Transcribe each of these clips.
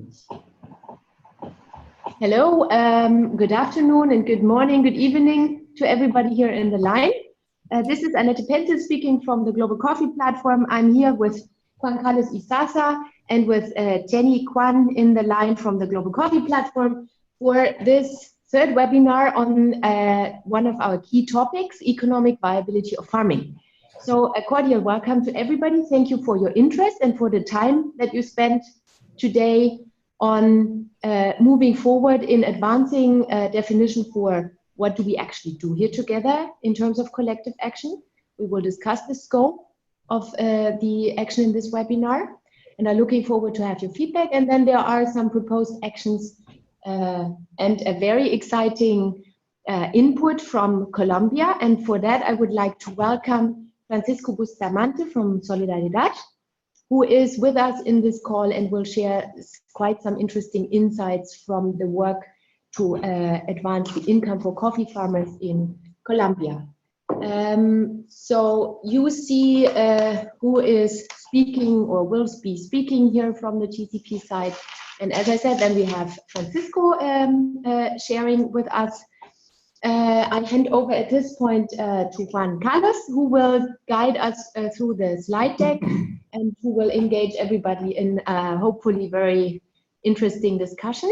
please. Hello, good afternoon and good morning, good evening to everybody here in the line. This is Annette Penzel speaking from the Global Coffee Platform. I'm here with Juan Carlos Isasa and with Jenny Kwan in the line from the Global Coffee Platform for this third webinar on one of our key topics, economic viability of farming. So a cordial welcome to everybody. Thank you for your interest and for the time that you spent today on moving forward in advancing definition for what do we actually do here together in terms of collective action. We will discuss the scope of the action in this webinar, and I'm looking forward to have your feedback. And then there are some proposed actions and a very exciting input from Colombia. And for that, I would like to welcome Francisco Bustamante from Solidaridad, who is with us in this call and will share quite some interesting insights from the work to advance the income for coffee farmers in Colombia. So you see who is speaking or will be speaking here from the GCP side. And as I said, then we have Francisco sharing with us. I hand over at this point to Juan Carlos, who will guide us through the slide deck and who will engage everybody in hopefully very interesting discussion.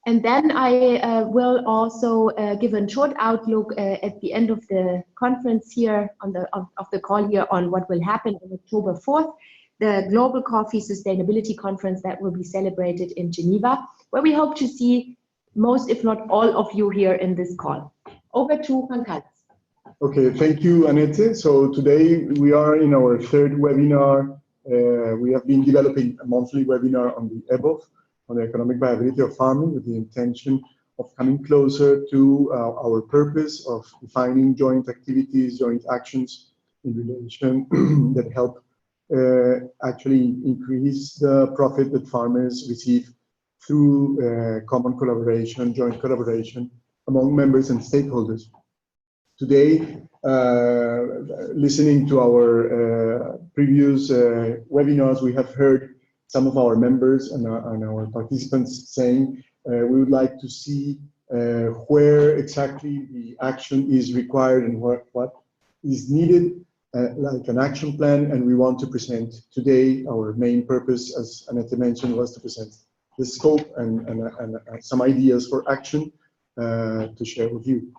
And then I will also give a short outlook at the end of the conference here on the call here on what will happen on October 4th, the Global Coffee Sustainability Conference that will be celebrated in Geneva, where we hope to see most, if not all of you here in this call. Over to Juan Carlos. Okay, thank you, Annette. So today we are in our third webinar. We have been developing a monthly webinar on the EBOF, on the economic viability of farming, with the intention of coming closer to our purpose of defining joint activities, joint actions in relation that help actually increase the profit that farmers receive through common collaboration, joint collaboration among members and stakeholders. Today, listening to our previous webinars, we have heard some of our members and our participants saying we would like to see where exactly the action is required and what is needed, like an action plan, and we want to present today. Our main purpose, as Annette mentioned, was to present the scope and some ideas for action to share with you.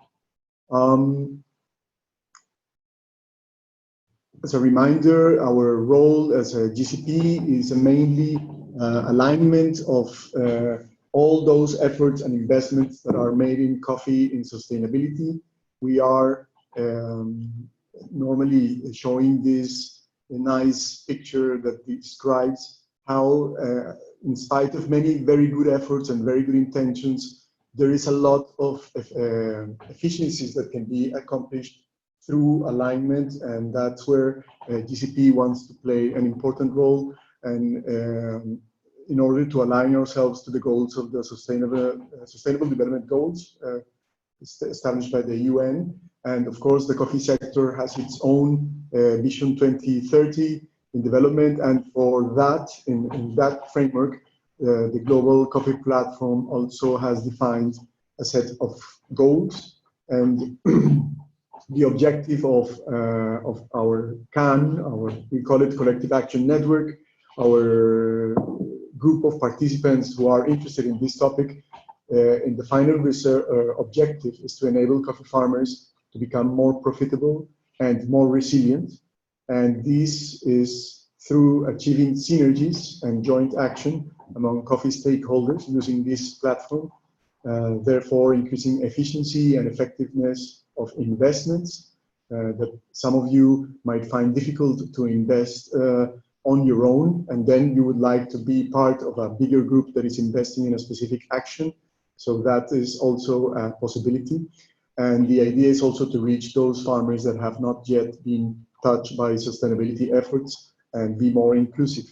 As a reminder, our role as a GCP is mainly alignment of all those efforts and investments that are made in coffee in sustainability. We are normally showing this nice picture that describes how, in spite of many very good efforts and very good intentions, there is a lot of efficiencies that can be accomplished through alignment, and that's where GCP wants to play an important role. And in order to align ourselves to the goals of the Sustainable Development Goals established by the UN, and of course the coffee sector has its own Vision 2030 in development, and for that, in that framework, the Global Coffee Platform also has defined a set of goals, and the objective of our CAN, we call it Collective Action Network, our group of participants who are interested in this topic, in the final objective is to enable coffee farmers to become more profitable and more resilient. And this is through achieving synergies and joint action among coffee stakeholders using this platform, therefore increasing efficiency and effectiveness of investments that some of you might find difficult to invest on your own, and then you would like to be part of a bigger group that is investing in a specific action. So that is also a possibility. And the idea is also to reach those farmers that have not yet been touched by sustainability efforts and be more inclusive.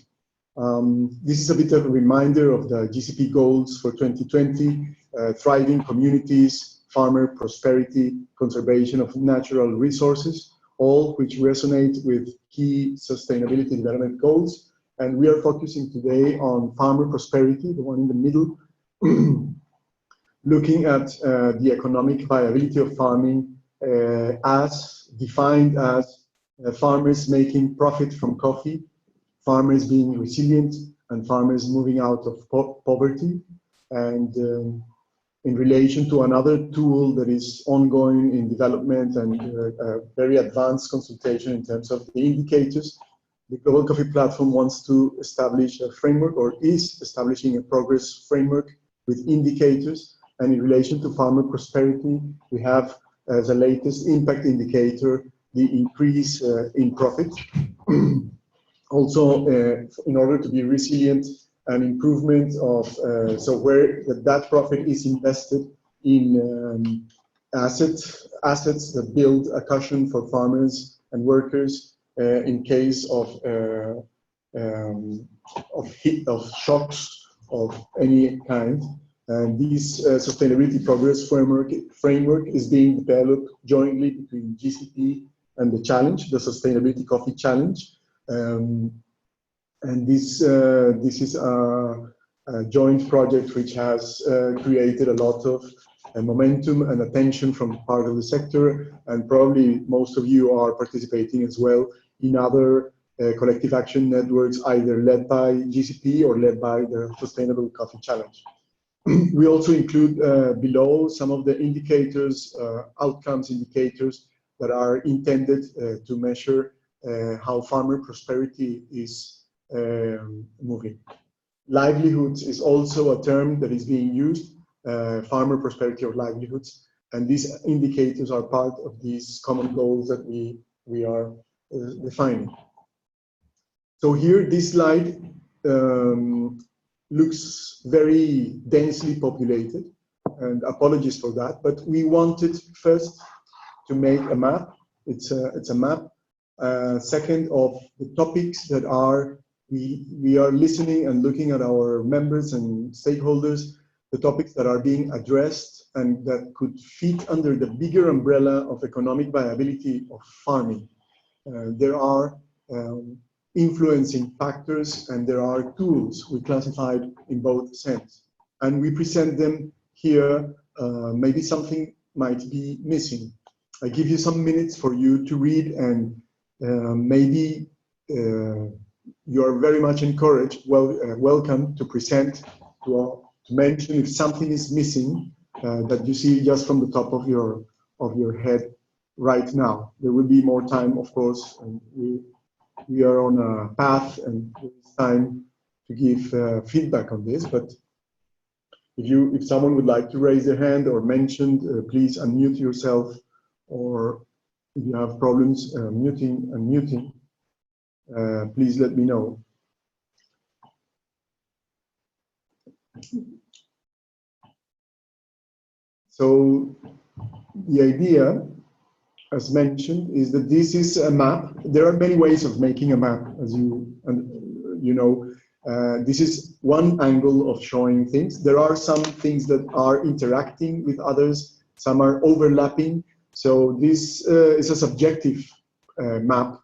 This is a bit of a reminder of the GCP goals for 2020, thriving communities, farmer prosperity, conservation of natural resources, all which resonate with key sustainability development goals And we are focusing today on farmer prosperity, the one in the middle, looking at the economic viability of farming as defined as farmers making profit from coffee, farmers being resilient, and farmers moving out of poverty. And in relation to another tool that is ongoing in development and very advanced consultation in terms of the indicators, the Global Coffee Platform wants to establish a framework, or is establishing a progress framework with indicators. And in relation to farmer prosperity, we have as a latest impact indicator the increase in profit. Also, in order to be resilient, an improvement of, so where that profit is invested in assets that build a cushion for farmers and workers in case of shocks of any kind. And this sustainability progress framework is being developed jointly between GCP and the challenge, the Sustainability Coffee Challenge. And this is a joint project which has created a lot of momentum and attention from part of the sector, and probably most of you are participating as well in other collective action networks, either led by GCP or led by the Sustainable Coffee Challenge. We also include below some of the indicators, outcomes indicators that are intended to measure how farmer prosperity is moving. Livelihoods is also a term that is being used, farmer prosperity or livelihoods, and these indicators are part of these common goals that we are defining. So here, this slide looks very densely populated, and apologies for that, but we wanted first to make a map. It's a map. Second, of the topics that we are listening and looking at our members and stakeholders, the topics that are being addressed and that could fit under the bigger umbrella of economic viability of farming. There are influencing factors and there are tools we classified in both sense. And we present them here. Maybe something might be missing. I give you some minutes for you to read, and maybe you are very much encouraged, welcome to present, to mention if something is missing that you see just from the top of your head right now. There will be more time, of course, and we are on a path and it's time to give feedback on this. But if someone would like to raise their hand or mention, please unmute yourself, or if you have problems unmuting, please let me know. So the idea, as mentioned, is that this is a map. There are many ways of making a map, as you know. This is one angle of showing things. There are some things that are interacting with others, some are overlapping. So this is a subjective map,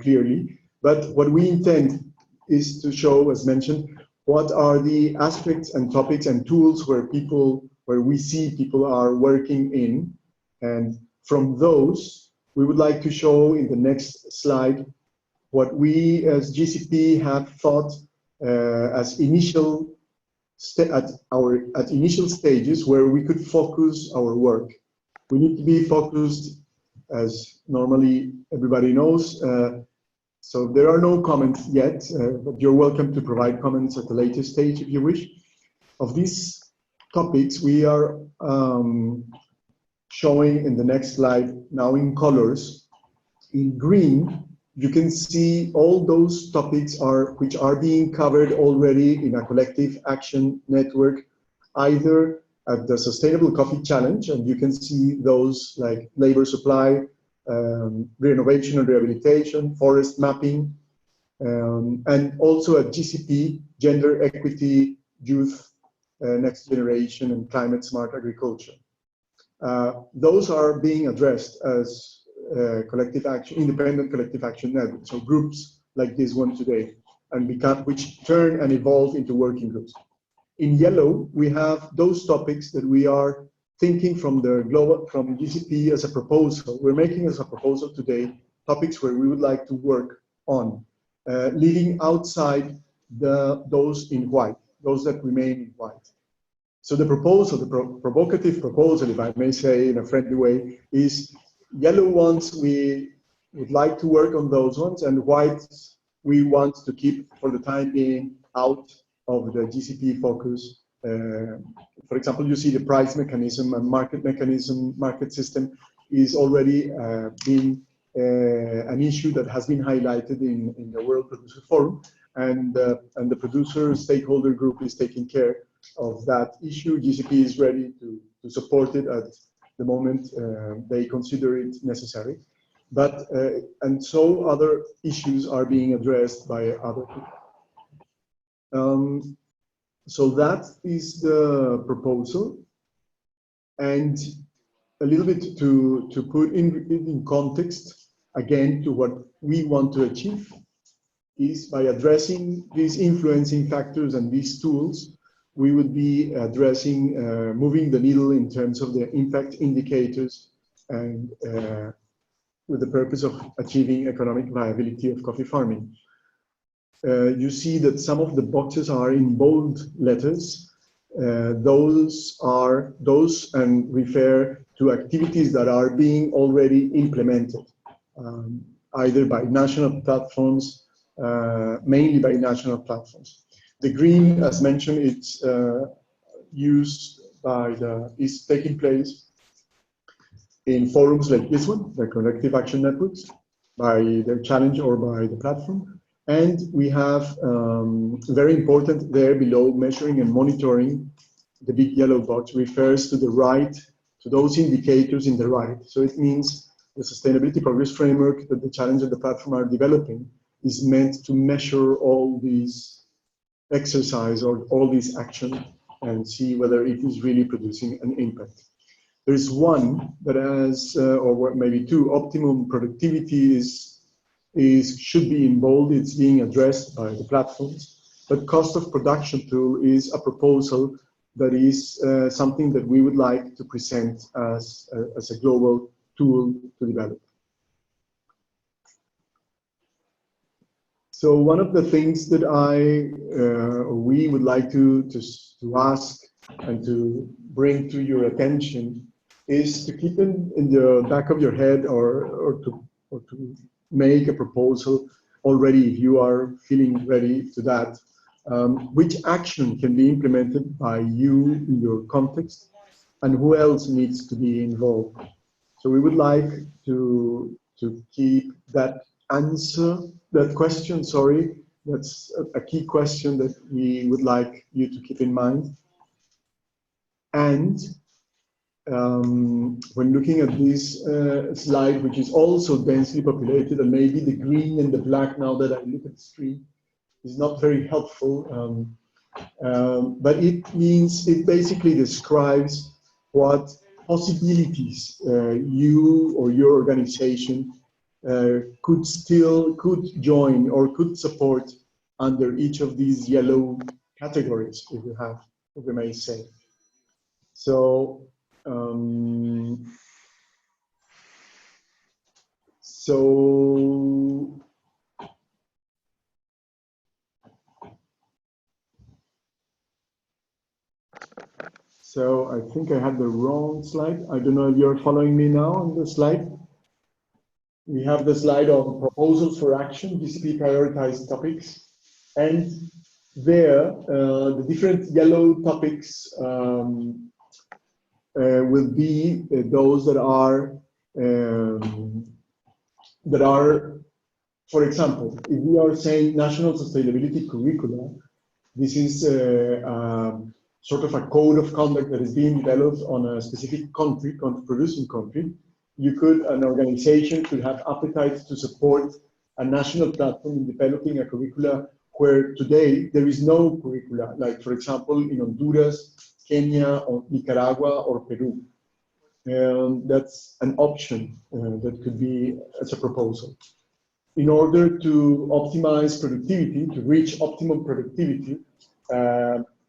clearly. But what we intend is to show, as mentioned, what are the aspects and topics and tools where we see people are working in. And from those, we would like to show in the next slide what we as GCP have thought as initial stages where we could focus our work. We need to be focused, as normally everybody knows. So there are no comments yet, but you're welcome to provide comments at a later stage if you wish. Of these topics, we are showing in the next slide now in colors. In green, you can see all those topics which are being covered already in a collective action network, either at the Sustainable Coffee Challenge, and you can see those like labor supply, renovation and rehabilitation, forest mapping, and also at GCP, gender equity, youth, next generation, and climate smart agriculture. Those are being addressed as collective action, independent collective action networks, so groups like this one today. which turn and evolve into working groups. In yellow, we have those topics that we are thinking from GCP as a proposal. We're making as a proposal today topics where we would like to work on, leaving outside those in white, those that remain in white. So the proposal, the provocative proposal, if I may say in a friendly way, is yellow ones, we would like to work on those ones, and white we want to keep for the time being out of the GCP focus. For example, you see the price mechanism and market system is already being an issue that has been highlighted in the World Producer Forum, and the producer stakeholder group is taking care of that issue. GCP is ready to support it at the moment they consider it necessary. But, and so other issues are being addressed by other people. So that is the proposal. And a little bit to put in context, again, to what we want to achieve is by addressing these influencing factors and these tools, we would be addressing, moving the needle in terms of the impact indicators and with the purpose of achieving economic viability of coffee farming. You see that some of the boxes are in bold letters. Those and refer to activities that are being already implemented, either by national platforms, mainly by national platforms. The green, as mentioned, it's is taking place in forums like this one, the collective action networks, by the challenge or by the platform. And we have very important there below, measuring and monitoring. The big yellow box refers to the right, to those indicators in the right. So it means the sustainability progress framework that the challenge and the platform are developing is meant to measure all these exercise or all these action and see whether it is really producing an impact. There's one that has, or maybe two, optimum productivity should be in bold. It's being addressed by the platforms. But cost of production tool is a proposal that is something that we would like to present as a global tool to develop. So one of the things that we would like to ask and to bring to your attention is to keep in the back of your head or to make a proposal already, if you are feeling ready to that, which action can be implemented by you in your context and who else needs to be involved. So we would like to keep that question, that's a key question that we would like you to keep in mind. And when looking at this slide, which is also densely populated, and maybe the green and the black, now that I look at the screen, is not very helpful, but it basically describes what possibilities you or your organization could join or could support under each of these yellow categories, if we may say. So, So I think I had the wrong slide. I don't know if you're following me now on the slide. We have the slide of proposals for action, GCP prioritized topics. And there, the different yellow topics will be those that are, for example, if we are saying national sustainability curricula, this is sort of a code of conduct that is being developed on a specific country, producing country. An organization could have appetite to support a national platform in developing a curricula where today there is no curricula, like for example in Honduras, Kenya, or Nicaragua, or Peru. That's an option that could be as a proposal. in order to optimize productivity, to reach optimum productivity,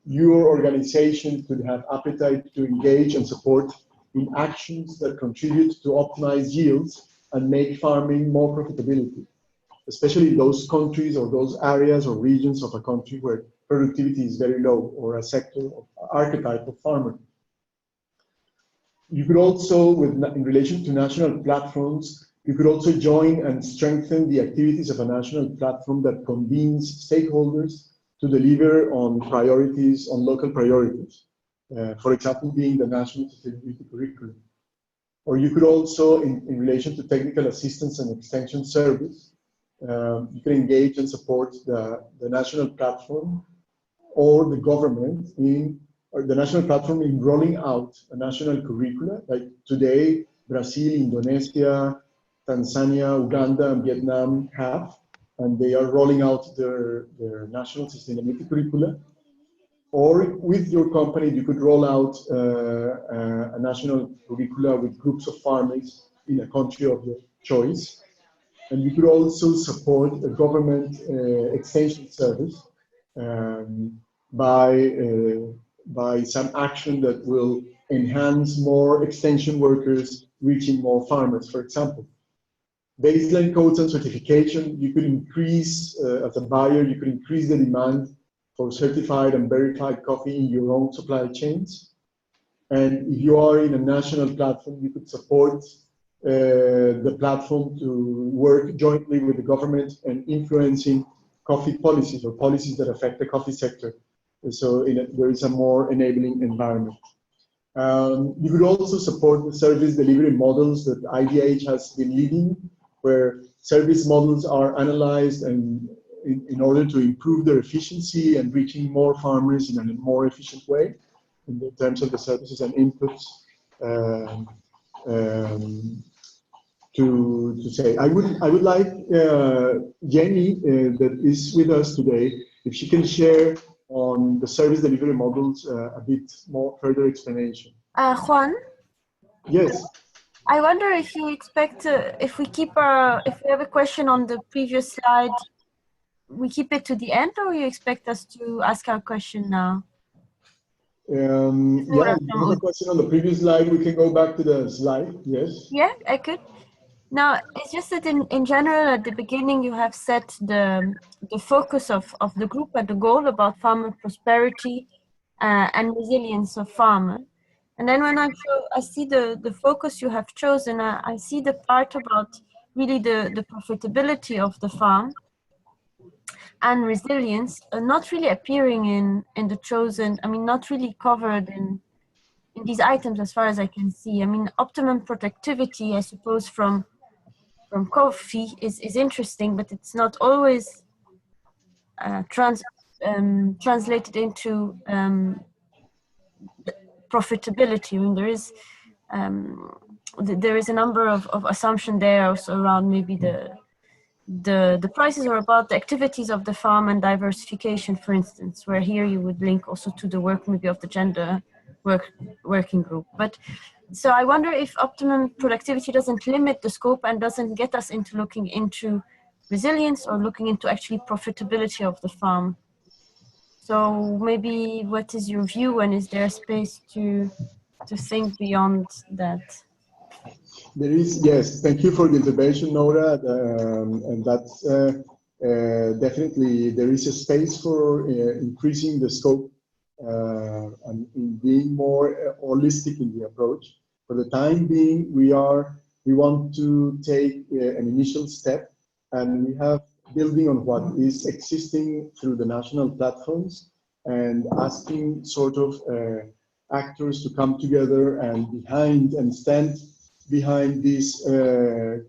your organization could have appetite to engage and support in actions that contribute to optimize yields and make farming more profitability, especially in those countries or those areas or regions of a country where productivity is very low, or a sector or archetype of farmer. You could also, in relation to national platforms, you could also join and strengthen the activities of a national platform that convenes stakeholders to deliver on priorities, on local priorities. For example, being the national sustainability curriculum. Or you could also, in relation to technical assistance and extension service, you can engage and support the national platform or the government or the national platform in rolling out a national curricula. Like today, Brazil, Indonesia, Tanzania, Uganda, and Vietnam have, and they are rolling out their national sustainability curricula. Or with your company, you could roll out a national curricula with groups of farmers in a country of your choice. And you could also support a government extension service by some action that will enhance more extension workers reaching more farmers, for example. Baseline codes and certification, you could increase, as a buyer, you could increase the demand for certified and verified coffee in your own supply chains. And if you are in a national platform, you could support the platform to work jointly with the government and influencing coffee policies or policies that affect the coffee sector. So there is a more enabling environment. You could also support the service delivery models that IDH has been leading, where service models are analyzed and in order to improve their efficiency and reaching more farmers in a more efficient way in terms of the services and inputs. To say, I would like Jenny, that is with us today, if she can share on the service delivery models a bit more further explanation. Juan? Yes. I wonder if you expect, if we have a question on the previous slide, we keep it to the end, or you expect us to ask our question now? Yeah, if you have a question on the previous slide, we can go back to the slide, yes? Yeah, I could. Now, it's just that in general, at the beginning, you have set the focus of the group and the goal about farmer prosperity and resilience of farmer. And then when I see the focus you have chosen, I see the part about really the profitability of the farm and resilience not really appearing in the chosen, I mean, not really covered in these items as far as I can see. I mean, optimum productivity, I suppose, from coffee is interesting, but it's not always translated into profitability. I mean, there is a number of assumption there also around maybe the prices are about the activities of the farm and diversification, for instance, where here you would link also to the work maybe of the gender working group. But so I wonder if optimum productivity doesn't limit the scope and doesn't get us into looking into resilience or looking into actually profitability of the farm. So maybe what is your view, and is there space to think beyond that? There is, yes, thank you for the intervention, Nora, and that's definitely, there is a space for increasing the scope and in being more holistic in the approach. For the time being, we want to take an initial step, and we have building on what is existing through the national platforms and asking sort of actors to come together and stand behind these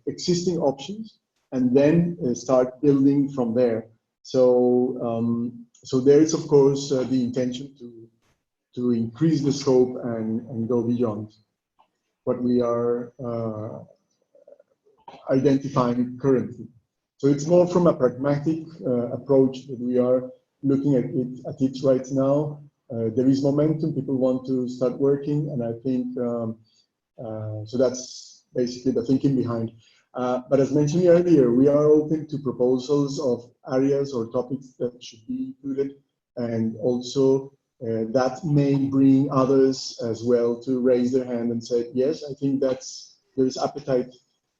existing options, and then start building from there. So, so there is, of course, the intention to increase the scope and go beyond what we are identifying currently. So it's more from a pragmatic approach that we are looking at it right now. There is momentum, people want to start working, and I think so that's basically the thinking behind. But as mentioned earlier, we are open to proposals of areas or topics that should be included, and also that may bring others as well to raise their hand and say, yes, I think there is appetite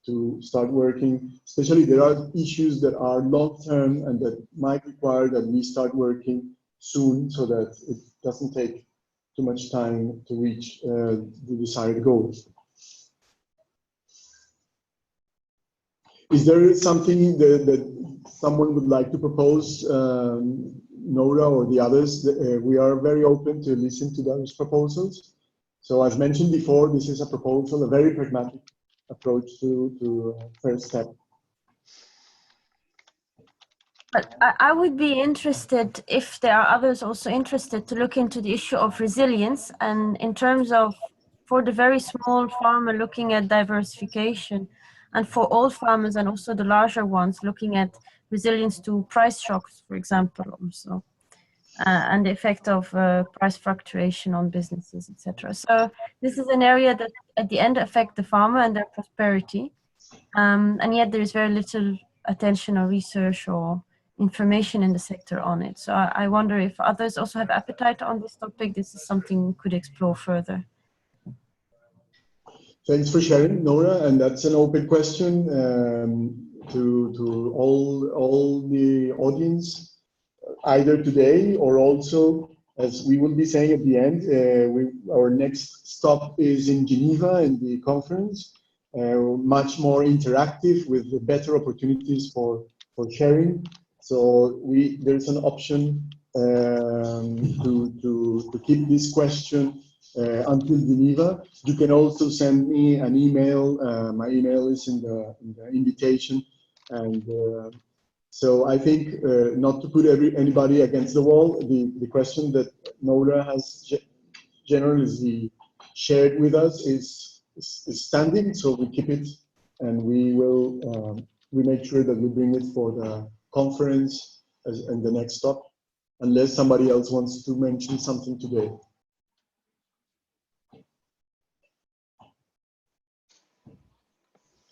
to start working. Especially there are issues that are long-term and that might require that we start working soon so that it doesn't take too much time to reach the desired goals. Is there something that someone would like to propose, Nora or the others? We are very open to listen to those proposals. So as mentioned before, this is a proposal, a very pragmatic approach to first step. But I would be interested, if there are others also interested, to look into the issue of resilience, and in terms of, for the very small farmer, looking at diversification, and for all farmers and also the larger ones, looking at resilience to price shocks, for example, also, and the effect of price fluctuation on businesses, etc. So this is an area that at the end affect the farmer and their prosperity, and yet there is very little attention or research or information in the sector on it. So I wonder if others also have appetite on this topic. This is something we could explore further. Thanks for sharing, Nora, and that's an open question to all the audience, either today or also, as we will be saying at the end, our next stop is in Geneva in the conference, much more interactive with better opportunities for sharing. So there's an option to keep this question until Geneva. You can also send me an email. My email is in the invitation, and so I think not to put anybody against the wall. The question that Nora has generously shared with us is standing, so we keep it, and we will we make sure that we bring it for the conference and the next stop, unless somebody else wants to mention something today.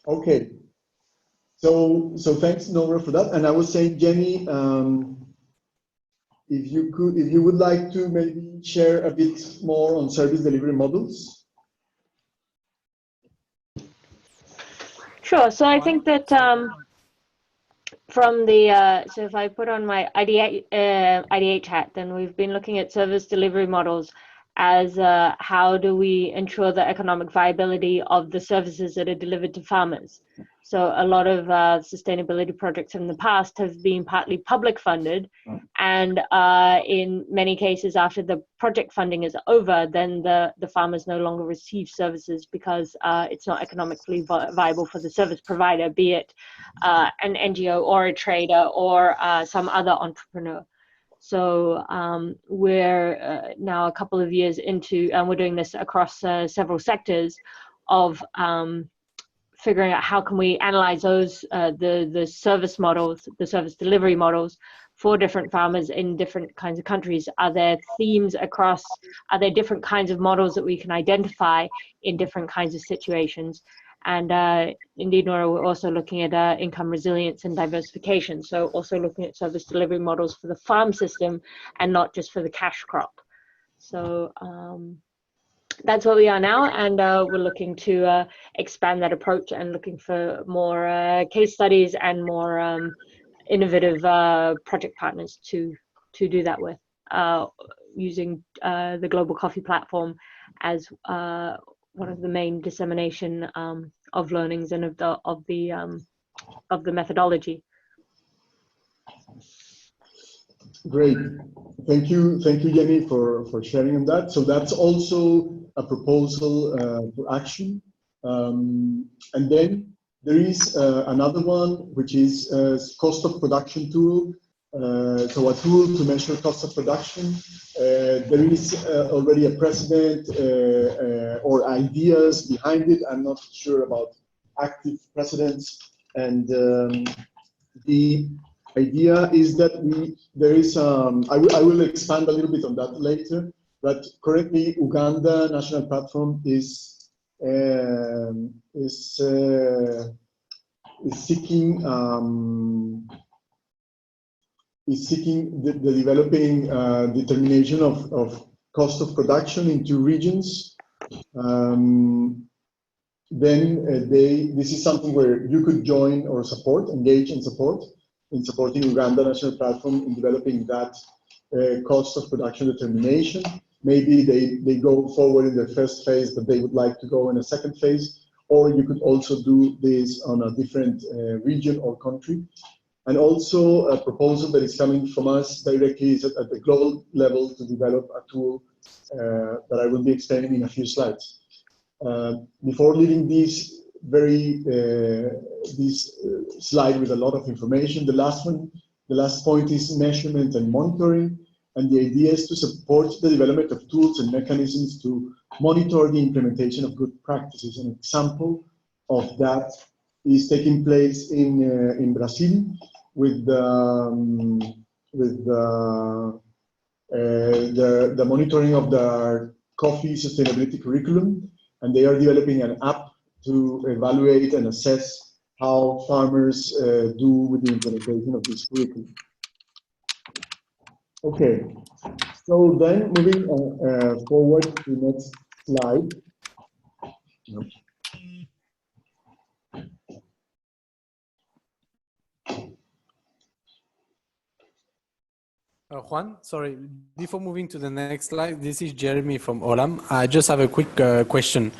Okay, so thanks, Nora, for that. And I was saying, Jenny, if you would like to maybe share a bit more on service delivery models. Sure. So I think that from the so if I put on my IDH hat, then we've been looking at service delivery models as how do we ensure the economic viability of the services that are delivered to farmers. So a lot of sustainability projects in the past have been partly public funded, and in many cases after the project funding is over, then the farmers no longer receive services because it's not economically viable for the service provider, be it an NGO or a trader or some other entrepreneur. So we're now a couple of years into, and we're doing this across several sectors of figuring out how can we analyze those the service models, the service delivery models for different farmers in different kinds of countries. Are there themes across, are there different kinds of models that we can identify in different kinds of situations? And indeed, Nora, we're also looking at income resilience and diversification. So also looking at service delivery models for the farm system and not just for the cash crop. So that's where we are now, and we're looking to expand that approach and looking for more case studies and more innovative project partners to do that with, using the Global Coffee platform as one of the main dissemination of learnings and of the methodology. Great, thank you, Jenny, for sharing on that. So that's also a proposal for action, and then there is another one, which is cost of production tool. So a tool to measure cost of production. There is already a precedent or ideas behind it. I'm not sure about active precedents, and the idea is that there is I will expand a little bit on that later, but currently Uganda National Platform is seeking the developing determination of cost of production into regions. This is something where you could join or support, engage and support in supporting Uganda National Platform in developing that cost of production determination. Maybe they go forward in the first phase, but they would like to go in a second phase, or you could also do this on a different region or country. And also a proposal that is coming from us directly is at the global level to develop a tool that I will be explaining in a few slides. Before leaving this slide with a lot of information, the last point is measurement and monitoring. And the idea is to support the development of tools and mechanisms to monitor the implementation of good practices. An example of that is taking place in Brazil with the monitoring of the coffee sustainability curriculum, and they are developing an app to evaluate and assess how farmers do with the implementation of this curriculum. Okay, so then moving forward to the next slide. Juan, sorry, before moving to the next slide, this is Jeremy from Olam. I just have a quick question.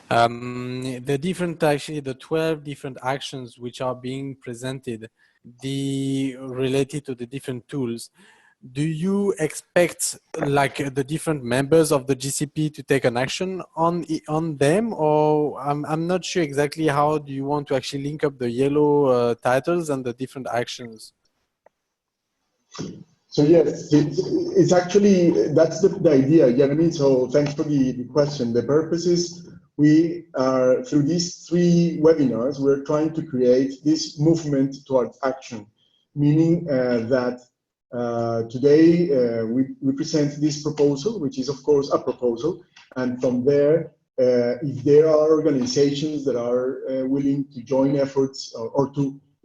The different, actually, the 12 different actions which are being presented, related to the different tools, do you expect like the different members of the GCP to take an action on them, or I'm not sure exactly how do you want to actually link up the yellow titles and the different actions? So yes, it's actually, that's the idea, Jeremy. So thanks for the question. The purpose is we are, through these 3 webinars, we're trying to create this movement towards action, meaning that today we present this proposal, which is of course a proposal, and from there, if there are organizations that are willing to join efforts or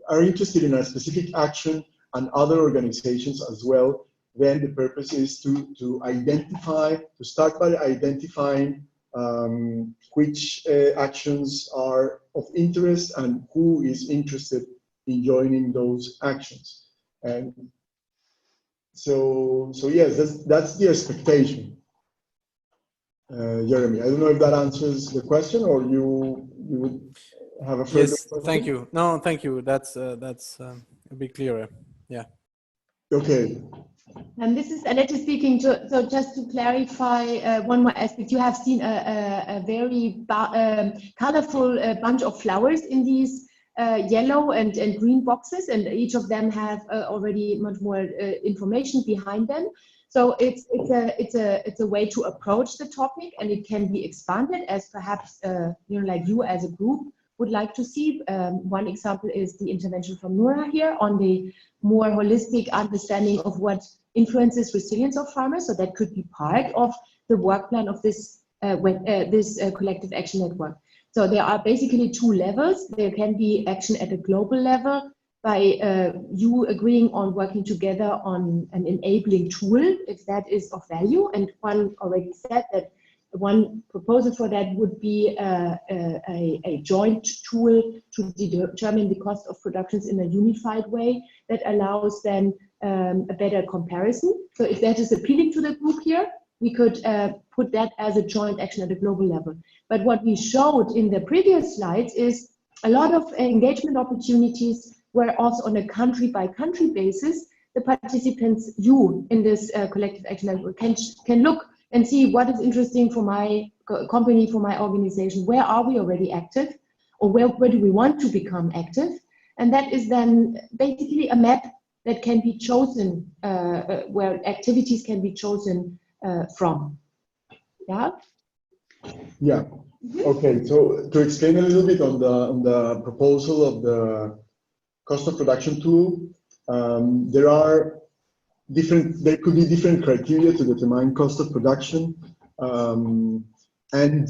are interested in a specific action, and other organizations as well, then the purpose is to start by identifying which actions are of interest and who is interested in joining those actions. And so yes, that's the expectation. Jeremy, I don't know if that answers the question, or you would have a further question? Thank you. No, thank you. That's a bit clearer. Yeah. Okay. And this is Annette speaking. So just to clarify one more aspect, you have seen a very colorful bunch of flowers in these yellow and green boxes, and each of them have already much more information behind them. So it's a way to approach the topic, and it can be expanded as perhaps like you as a group would like to see. One example is the intervention from Nora here on the more holistic understanding of what influences resilience of farmers. So that could be part of the work plan of this collective action network. So there are basically 2 levels. There can be action at a global level by you agreeing on working together on an enabling tool, if that is of value. And Juan already said that one proposal for that would be a joint tool to determine the cost of productions in a unified way that allows then a better comparison. So if that is appealing to the group here, we could put that as a joint action at a global level. But what we showed in the previous slides is a lot of engagement opportunities where also on a country-by-country basis, the participants, you in this collective action network can look and see what is interesting for my company, for my organization, where are we already active, or where do we want to become active. And that is then basically a map that can be chosen, where activities can be chosen from. Yeah? Yeah. Okay, so to explain a little bit on the proposal of the cost of production tool, there could be different criteria to determine cost of production. And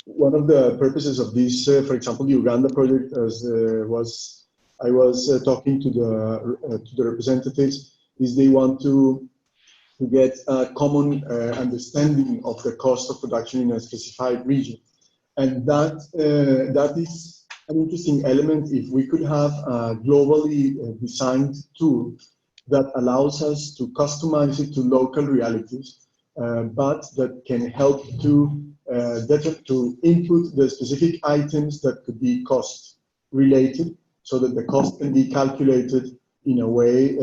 one of the purposes of this, for example, the Uganda project, I was talking to the representatives, is they want to get a common understanding of the cost of production in a specified region. And that is an interesting element. If we could have a globally designed tool that allows us to customize it to local realities, but that can help to input the specific items that could be cost related, so that the cost can be calculated in a way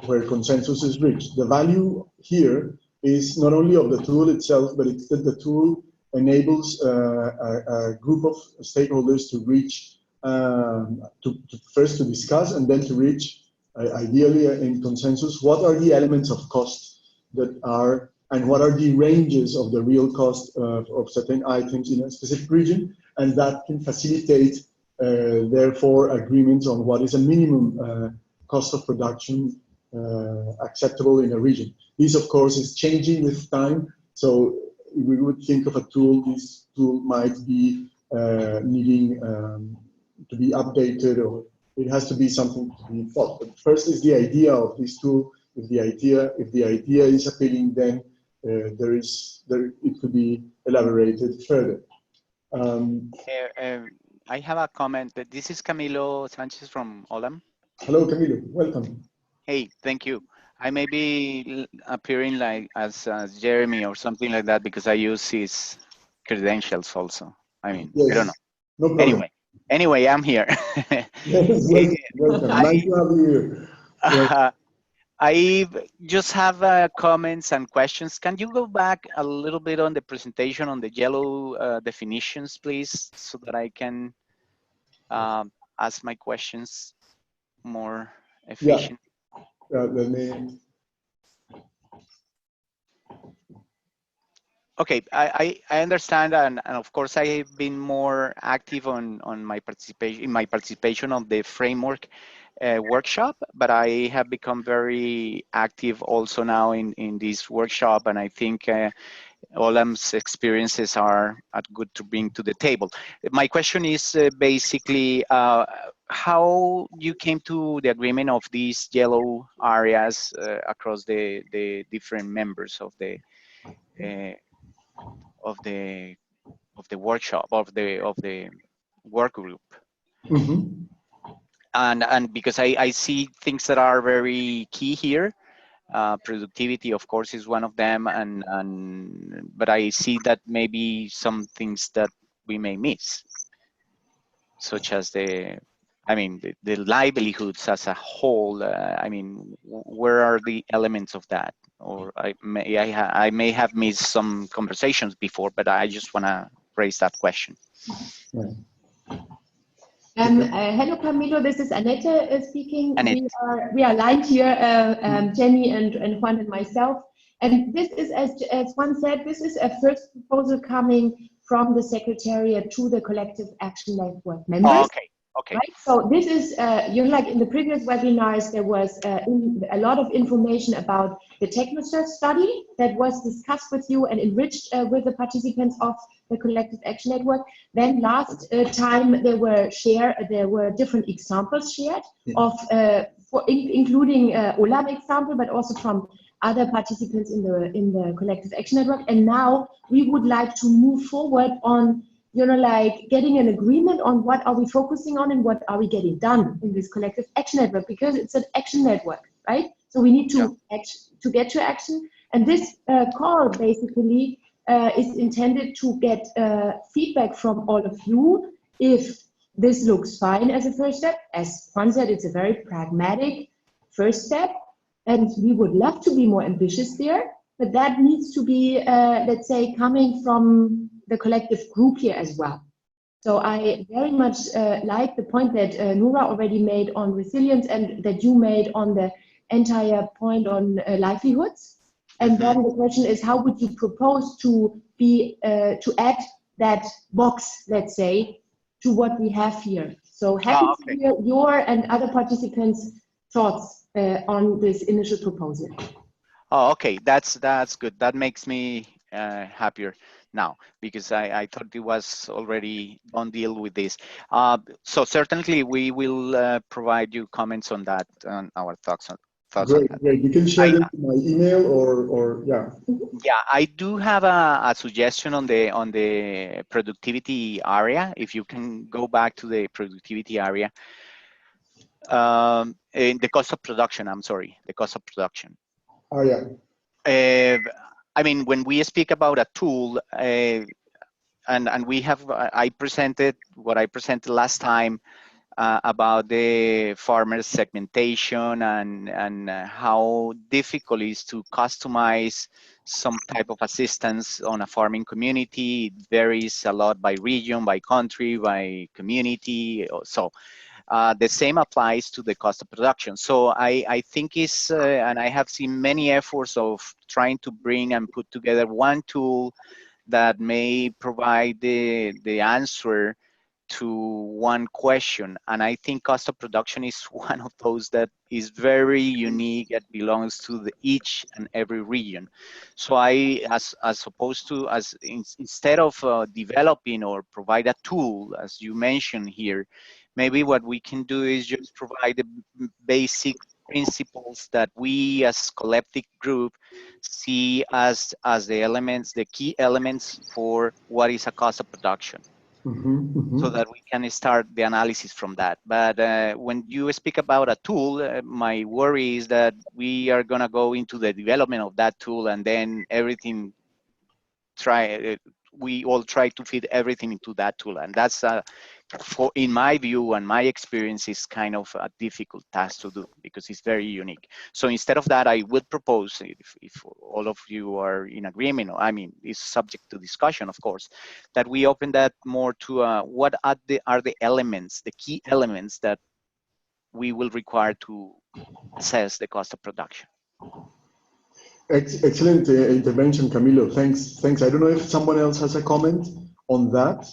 where consensus is reached. The value here is not only of the tool itself, but it's that the tool enables a group of stakeholders to reach, first to discuss and then to reach, ideally in consensus, what are the elements of cost that are, and what are the ranges of the real cost of certain items in a specific region, and that can facilitate, therefore, agreements on what is a minimum cost of production acceptable in a region. This, of course, is changing with time, so if we would think of a tool, this tool might be needing to be updated, or it has to be something to be thought. But first is the idea of this tool. If the idea is appealing, then it could be elaborated further. I have a comment. This is Camilo Sanchez from Olam. Hello, Camilo. Welcome. Hey, thank you. I may be appearing like as Jeremy or something like that because I use his credentials also. I mean, yes. I don't know. No problem. Anyway, I'm here. Yes, welcome. Nice to have you here. Yes. I just have comments and questions. Can you go back a little bit on the presentation on the yellow definitions, please, so that I can ask my questions more efficient? Yeah, let me. Okay, I understand, and of course I've been more active on my participation of the framework workshop, but I have become very active also now in this workshop, and I think Olam's experiences are good to bring to the table. My question is basically how you came to the agreement of these yellow areas across the different members of the workshop, of the work group. Mm-hmm. And because I see things that are very key here. Productivity, of course, is one of them, but I see that maybe some things that we may miss, such as the livelihoods as a whole. I mean, where are the elements of that? Or I may have missed some conversations before, but I just want to raise that question. Right. Hello, Camilo. This is Annette speaking. Annette. We are lined here, Jenny and Juan and myself. And this is, as Juan said, this is a first proposal coming from the Secretariat to the Collective Action Network members. Oh, okay. Okay. Right? So this is, like in the previous webinars, there was a lot of information about the TechnoSearch study that was discussed with you and enriched with the participants of the Collective Action Network. Then last time there were different examples shared of, including Olam example, but also from other participants in the Collective Action Network. And now we would like to move forward on, like getting an agreement on what are we focusing on and what are we getting done in this Collective Action Network, because it's an action network, right? So we need to get to action. And this call basically is intended to get feedback from all of you if this looks fine as a first step. As Juan said, it's a very pragmatic first step, and we would love to be more ambitious there, but that needs to be, let's say, coming from the collective group here as well. So I very much like the point that Noura already made on resilience and that you made on the entire point on livelihoods. And then the question is, how would you propose to add that box, let's say, to what we have here? So happy to hear your and other participants' thoughts on this initial proposal. Oh, okay, that's good. That makes me happier. now, because I thought it was already on deal with this. So certainly we will provide you comments on that, on our thoughts on Great, that. great. You can share them in my email or yeah. Yeah, I do have a suggestion on the productivity area. If you can go back to the productivity area, in the cost of production, I'm sorry, the cost of production. Oh yeah. I mean, when we speak about a tool, and we have, I presented what I presented last time about the farmer segmentation and how difficult it is to customize some type of assistance on a farming community. It varies a lot by region, by country, by community. So the same applies to the cost of production. So I think it's, and I have seen many efforts of trying to bring and put together one tool that may provide the answer to one question. And I think cost of production is one of those that is very unique, that belongs to each and every region. So as opposed to, instead of developing or provide a tool, as you mentioned here, maybe what we can do is just provide the basic principles that we as collective group see as the elements, the key elements for what is a cost of production. So that we can start the analysis from that. But when you speak about a tool, my worry is that we are gonna go into the development of that tool, and then everything we all try to fit everything into that tool, and that's in my view and my experience, is kind of a difficult task to do because it's very unique. So instead of that, I would propose, if all of you are in agreement, I mean, it's subject to discussion, of course, that we open that more to what are the elements, the key elements that we will require to assess the cost of production. Excellent intervention, Camilo. Thanks. I don't know if someone else has a comment on that.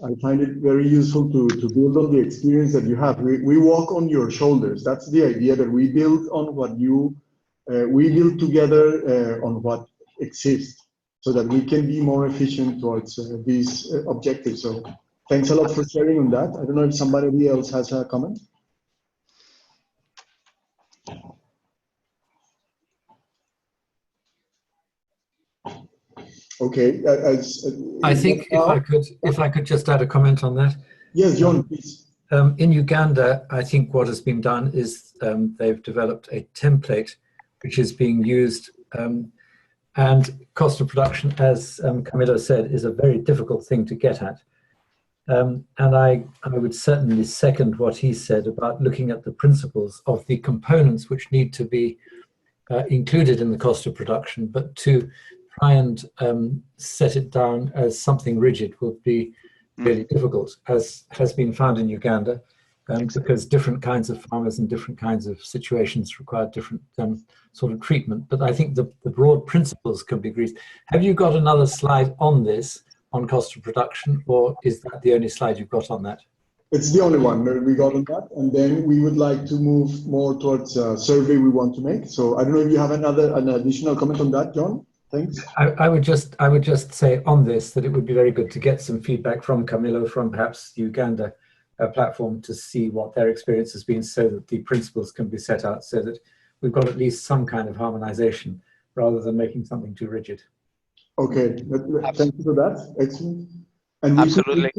I find it very useful to build on the experience that you have. We walk on your shoulders. That's the idea, that we build on what we build together on what exists, so that we can be more efficient towards these objectives. So thanks a lot for sharing on that. I don't know if somebody else has a comment. Okay. I think if I could just add a comment on that. Yes, John, please. In Uganda, I think what has been done is they've developed a template which is being used, and cost of production, as Camilo said, is a very difficult thing to get at. And I would certainly second what he said about looking at the principles of the components which need to be included in the cost of production, but to try and set it down as something rigid would be really difficult, as has been found in Uganda, because different kinds of farmers and different kinds of situations require different sort of treatment. But I think the broad principles can be agreed. Have you got another slide on this, on cost of production, or is that the only slide you've got on that? It's the only one that we got on that, and then we would like to move more towards a survey we want to make. So I don't know if you have an additional comment on that, John. Thanks. I would just say on this that it would be very good to get some feedback from Camilo, from perhaps the Uganda platform, to see what their experience has been, so that the principles can be set out, so that we've got at least some kind of harmonization rather than making something too rigid. Okay, thank you for that. Excellent. And Absolutely.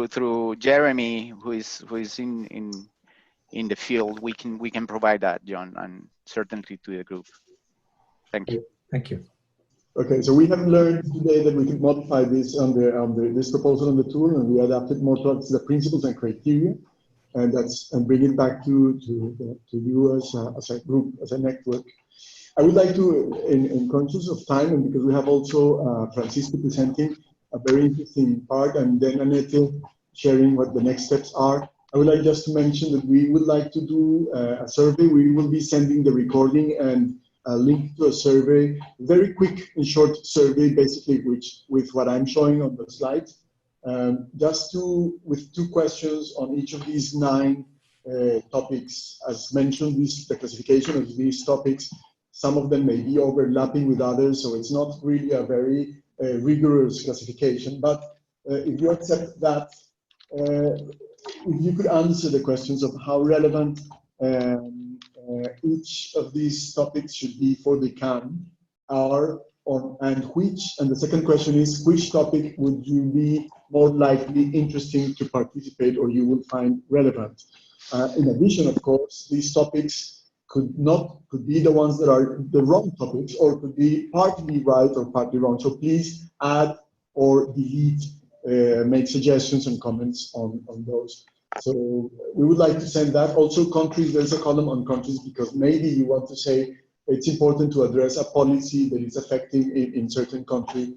Through Jeremy, who is in the field, we can provide that, John, and certainly to the group. Thank you. Thank you. Okay, so we have learned today that we can modify this on this proposal on the tool, and we adapt it more towards the principles and criteria, and bring it back to you as a group, as a network. I would like to, in conscious of time, and because we have also Francisco presenting a very interesting part, and then Annette sharing what the next steps are, I would like just to mention that we would like to do a survey. We will be sending the recording and a link to a survey, very quick and short survey, basically, with what I'm showing on the slides, with 2 questions on each of these 9 topics. As mentioned, the classification of these topics some of them may be overlapping with others, so it's not really a very rigorous classification. But if you accept that, if you could answer the questions of how relevant each of these topics should be for the CAN, and the second question is, which topic would you be more likely interesting to participate or you would find relevant? In addition, of course, these topics could be the ones that are the wrong topics, or could be partly right or partly wrong. So please add or delete, make suggestions and comments on those. So we would like to send that. Also countries, there's a column on countries, because maybe you want to say it's important to address a policy that is affecting in certain country,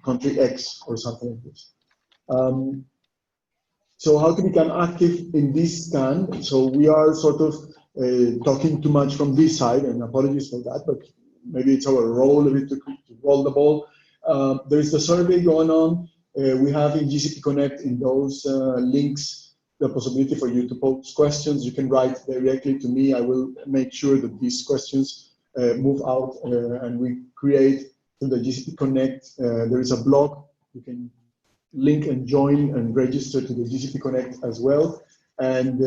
country X or something like this. So how to become active in this stand? So we are sort of talking too much from this side, and apologies for that, but maybe it's our role a bit to roll the ball. There is the survey going on. We have in GCP Connect, in those links, the possibility for you to pose questions. You can write directly to me. I will make sure that these questions move out, and we create in the GCP Connect. There is a blog. You can link and join and register to the GCP Connect as well. And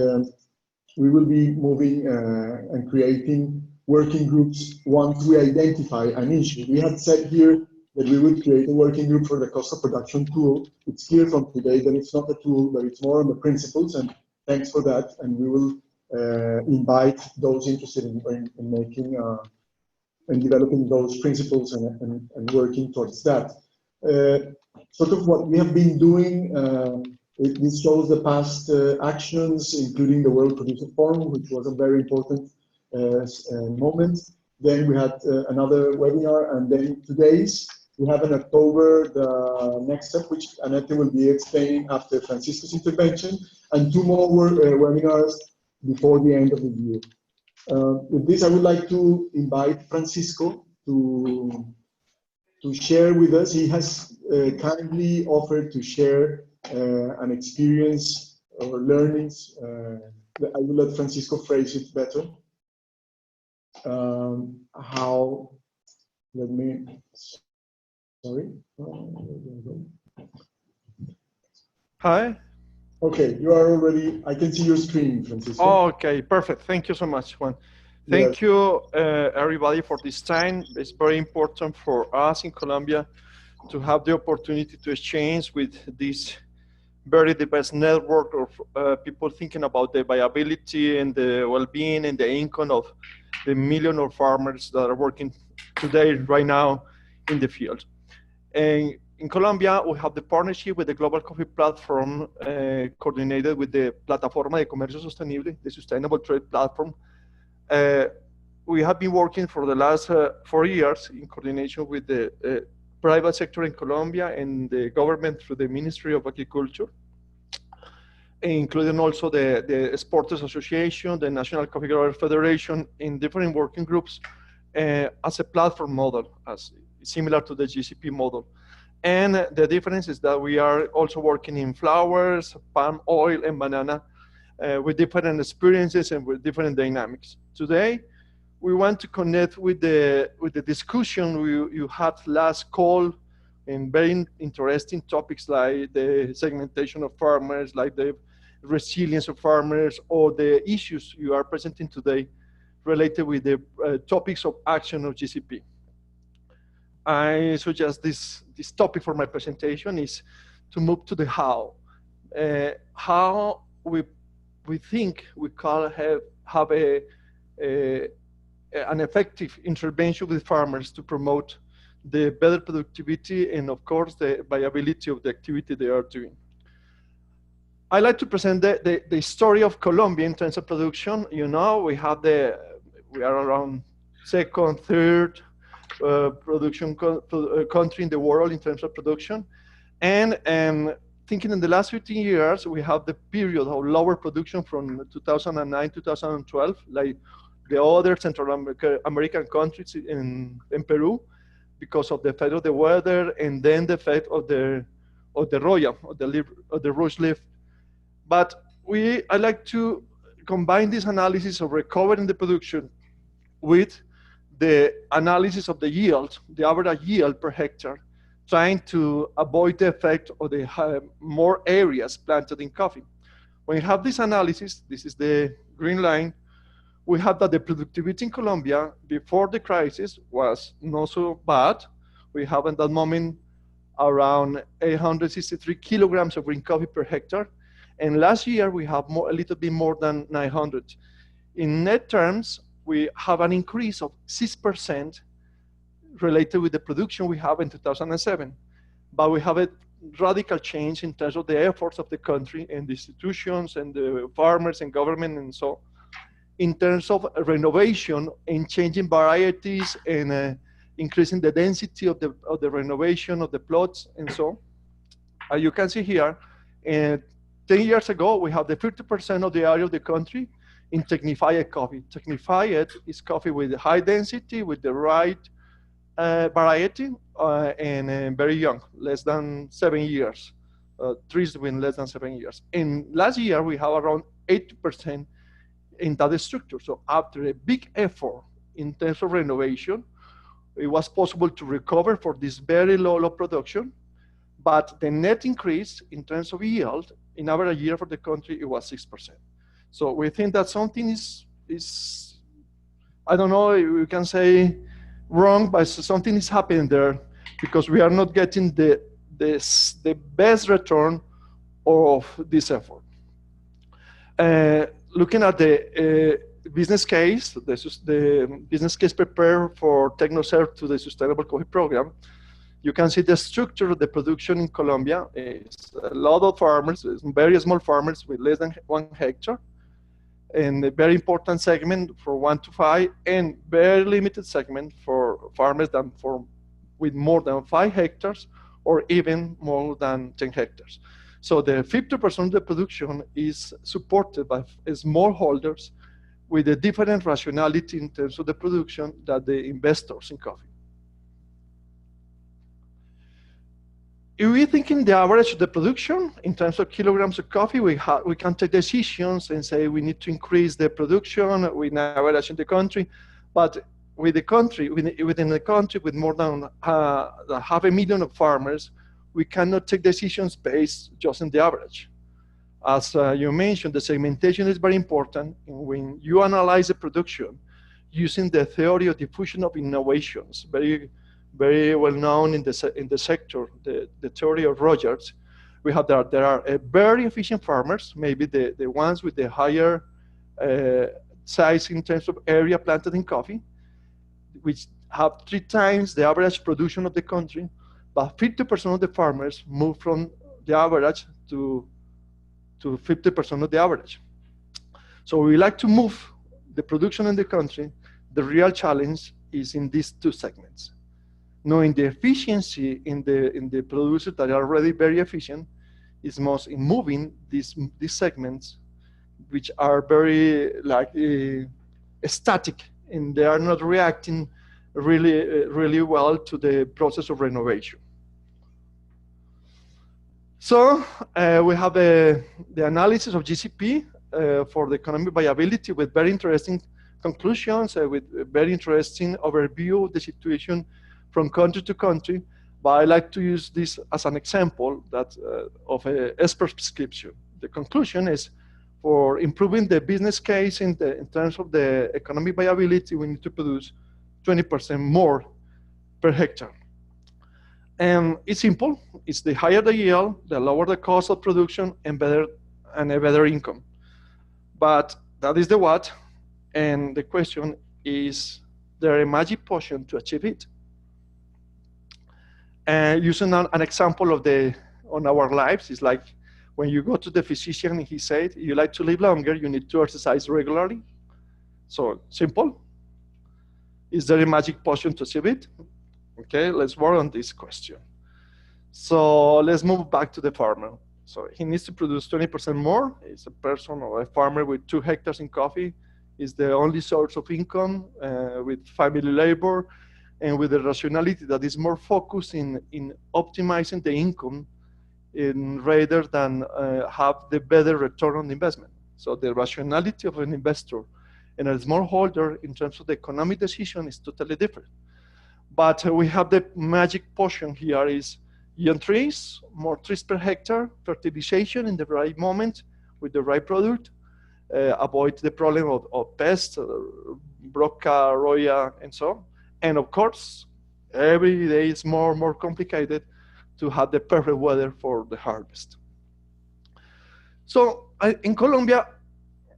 we will be moving and creating working groups once we identify an issue. We had said here that we would create a working group for the cost of production tool. It's clear from today that it's not a tool, but it's more on the principles, and thanks for that. And we will invite those interested in making and developing those principles and working towards that. Sort of what we have been doing, this shows the past actions, including the World Producer Forum, which was a very important moment. Then we had another webinar, and then today's. We have in October the next step, which Annette will be explaining after Francisco's intervention, and 2 more webinars before the end of the year. With this, I would like to invite Francisco to share with us. He has kindly offered to share an experience or learnings. I will let Francisco phrase it better. Sorry. Hi. Okay, you are already, I can see your screen, Francisco. Oh, okay, perfect. Thank you so much, Juan. Thank you, everybody, for this time. It's very important for us in Colombia to have the opportunity to exchange with this very diverse network of people thinking about the viability and the well-being and the income of the million of farmers that are working today, right now, in the field. And in Colombia, we have the partnership with the Global Coffee Platform, coordinated with the Plataforma de Comercio Sostenible, the Sustainable Trade Platform. We have been working for the last 4 years in coordination with the private sector in Colombia and the government through the Ministry of Agriculture, including also the Exporters Association, the National Coffee Growers Federation, in different working groups as a platform model, as similar to the GCP model. And the difference is that we are also working in flowers, palm oil, and banana with different experiences and with different dynamics. Today, we want to connect with the discussion you had last call, and very interesting topics like the segmentation of farmers, like the resilience of farmers, or the issues you are presenting today related with the topics of action of GCP. I suggest this topic for my presentation is to move to the how. How we think we can have an effective intervention with farmers to promote the better productivity and, of course, the viability of the activity they are doing. I like to present the story of Colombia in terms of production. You know, we are around second, third production country in the world in terms of production. And thinking in the last 15 years, we have the period of lower production from 2009, 2012, like the other Central American countries in Peru, because of the effect of the weather, and then the effect of the roya, of the rose leaf. But I like to combine this analysis of recovering the production with the analysis of the yield, the average yield per hectare, trying to avoid the effect of the more areas planted in coffee. When you have this analysis, this is the green line, we have that the productivity in Colombia before the crisis was not so bad. We have at that moment around 863 kilograms of green coffee per hectare. And last year we have a little bit more than 900. In net terms, we have an increase of 6% related with the production we have in 2007. But we have a radical change in terms of the efforts of the country and the institutions and the farmers and government and so in terms of renovation and changing varieties and increasing the density of the renovation of the plots and so. As you can see here, 10 years ago, we have the 50% of the area of the country in technified coffee. Technified is coffee with high density, with the right variety, and very young, less than 7 years. Trees with less than 7 years. And last year, we have around 80% in that structure. So after a big effort in terms of renovation, it was possible to recover for this very low production, but the net increase in terms of yield in average year for the country, it was 6%. So we think that something is I don't know, we can say wrong, but something is happening there because we are not getting the best return of this effort. Looking at the business case, the business case prepared for TechnoServe to the Sustainable Coffee Program, you can see the structure of the production in Colombia is a lot of farmers, very small farmers with less than 1 hectare, and a very important segment for 1 to 5, and very limited segment for farmers with more than 5 hectares or even more than 10 hectares. So the 50% of the production is supported by smallholders with a different rationality in terms of the production than the investors in coffee. If we think in the average of the production, in terms of kilograms of coffee, we can take decisions and say we need to increase the production with average in the country, but within the country with more than 500,000 of farmers, we cannot take decisions based just on the average. As you mentioned, the segmentation is very important. And when you analyze the production using the theory of diffusion of innovations, very, very well known in the sector, the theory of Rogers, we have that there are very efficient farmers, maybe the ones with the higher size in terms of area planted in coffee, which have 3 times the average production of the country, but 50% of the farmers move from the average to 50% of the average. So we like to move the production in the country. The real challenge is in these 2 segments. Knowing the efficiency in the producers that are already very efficient is most in moving these segments, which are very static, and they are not reacting really well to the process of renovation. So we have the analysis of GCP for the economic viability with very interesting conclusions, with a very interesting overview of the situation from country to country. But I like to use this as an example of an expert prescription. The conclusion is for improving the business case in terms of the economic viability, we need to produce 20% more per hectare. And it's simple. It's the higher the yield, the lower the cost of production, and a better income. But that is the what, and the question is there a magic potion to achieve it? Using an example on our lives, it's like when you go to the physician and he said, you like to live longer, you need to exercise regularly. So simple. Is there a magic potion to achieve it? Okay, let's work on this question. So let's move back to the farmer. So he needs to produce 20% more. It's a person or a farmer with 2 hectares in coffee. Is the only source of income with family labor and with the rationality that is more focused in optimizing the income rather than have the better return on investment. So the rationality of an investor And a smallholder, in terms of the economic decision, is totally different. But we have the magic potion here is young trees, more trees per hectare, fertilization in the right moment with the right product, avoid the problem of pests, broca, roya, and so on. And of course, every day is more and more complicated to have the perfect weather for the harvest. So in Colombia,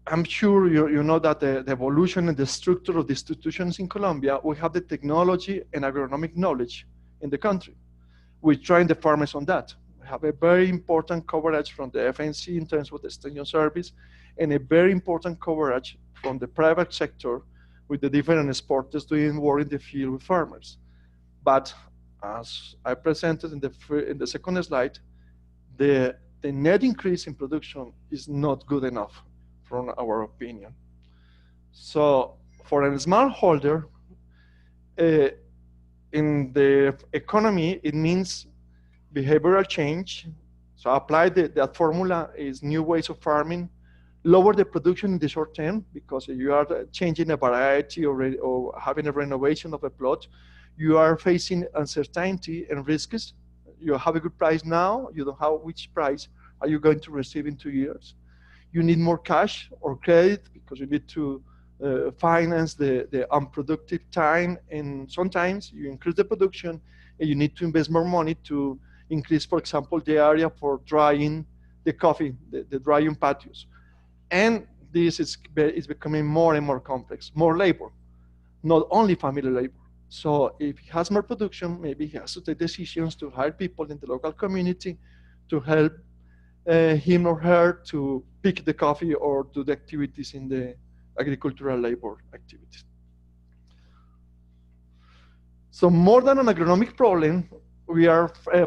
I'm sure you know that the evolution and the structure of the institutions in Colombia, we have the technology and agronomic knowledge in the country. We train the farmers on that. We have a very important coverage from the FNC in terms of the extension service, and a very important coverage from the private sector with the different exporters doing work in the field with farmers. But as I presented in the second slide, the net increase in production is not good enough from our opinion. So for a smallholder, in the economy, it means behavioral change. So apply that formula is new ways of farming, lower the production in the short term, because you are changing a variety or having a renovation of a plot, you are facing uncertainty and risks. You have a good price now, you don't have which price are you going to receive in 2 years. You need more cash or credit because you need to finance the unproductive time, and sometimes you increase the production and you need to invest more money to increase, for example, the area for drying the coffee, the drying patios. And this is becoming more and more complex, more labor, not only family labor. So if he has more production, maybe he has to take decisions to hire people in the local community to help him or her to pick the coffee or do the activities in the agricultural labor activities. So more than an agronomic problem,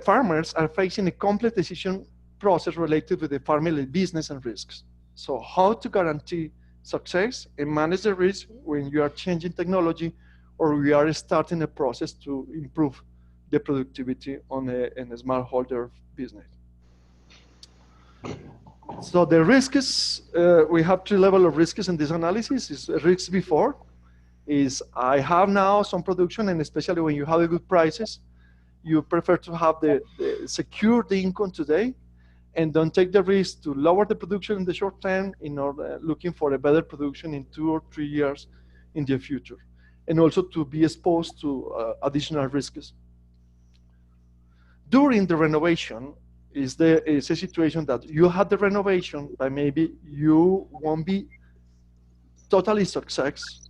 farmers are facing a complex decision process related with the family business and risks. So how to guarantee success and manage the risk when you are changing technology or we are starting a process to improve the productivity on a smallholder business. So the risks, we have 3 levels of risks in this analysis. Is risks before, is I have now some production, and especially when you have good prices, you prefer to have secure the income today and don't take the risk to lower the production in the short term in order looking for a better production in 2 or 3 years in the future, and also to be exposed to additional risks. During the renovation, is a situation that you had the renovation, but maybe you won't be totally success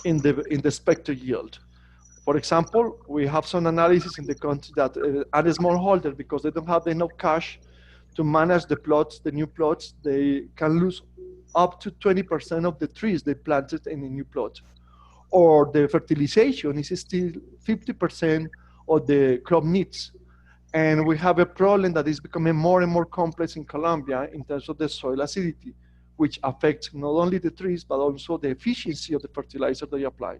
in the expected yield. For example, we have some analysis in the country that at a smallholder, because they don't have enough cash to manage the plots, the new plots, they can lose up to 20% of the trees they planted in a new plot. Or the fertilization is still 50% of the crop needs. And we have a problem that is becoming more and more complex in Colombia in terms of the soil acidity, which affects not only the trees, but also the efficiency of the fertilizer they apply,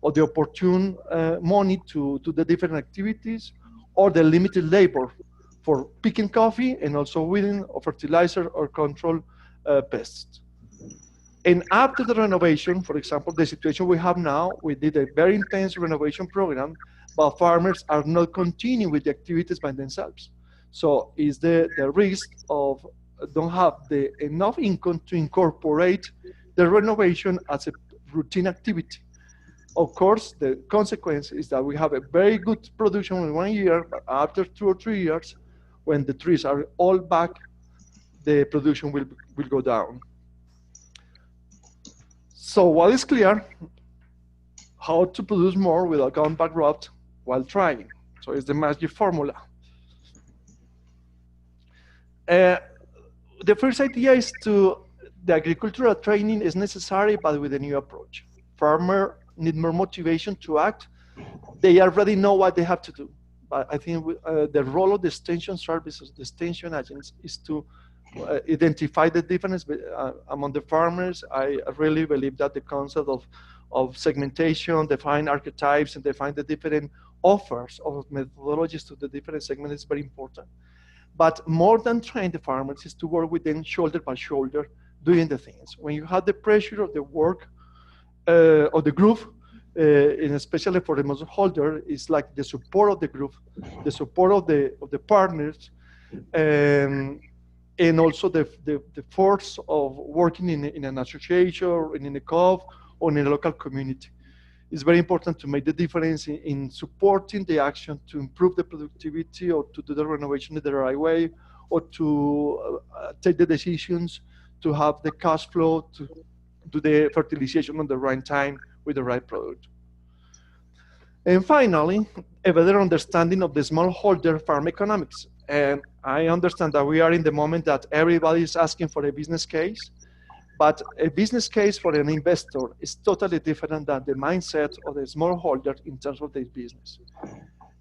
or the opportune money to the different activities, or the limited labor for picking coffee and also weeding or fertilizer or control pests. And after the renovation, for example, the situation we have now, we did a very intense renovation program, but farmers are not continuing with the activities by themselves. So is the risk of don't have enough income to incorporate the renovation as a routine activity. Of course, the consequence is that we have a very good production in 1 year, but after 2 or 3 years, when the trees are all back, the production will go down. So what is clear? How to produce more without going bankrupt while trying. So it's the magic formula. The first idea is the agricultural training is necessary, but with a new approach. Farmers need more motivation to act. They already know what they have to do. But I think the role of the extension services, the extension agents, is to identify the difference among the farmers. I really believe that the concept of segmentation, define archetypes, and define the different offers of methodologies to the different segments is very important. But more than train the farmers is to work with them shoulder by shoulder, doing the things. When you have the pressure of the work of the group, and especially for the holder, is like the support of the group, the support of the partners, and also the force of working in an association, or in a co-op, or in a local community. It's very important to make the difference in supporting the action to improve the productivity, or to do the renovation in the right way, or to take the decisions, to have the cash flow, to do the fertilization on the right time with the right product. And finally, a better understanding of the smallholder farm economics. And I understand that we are in the moment that everybody is asking for a business case, but a business case for an investor is totally different than the mindset of the smallholder in terms of their business.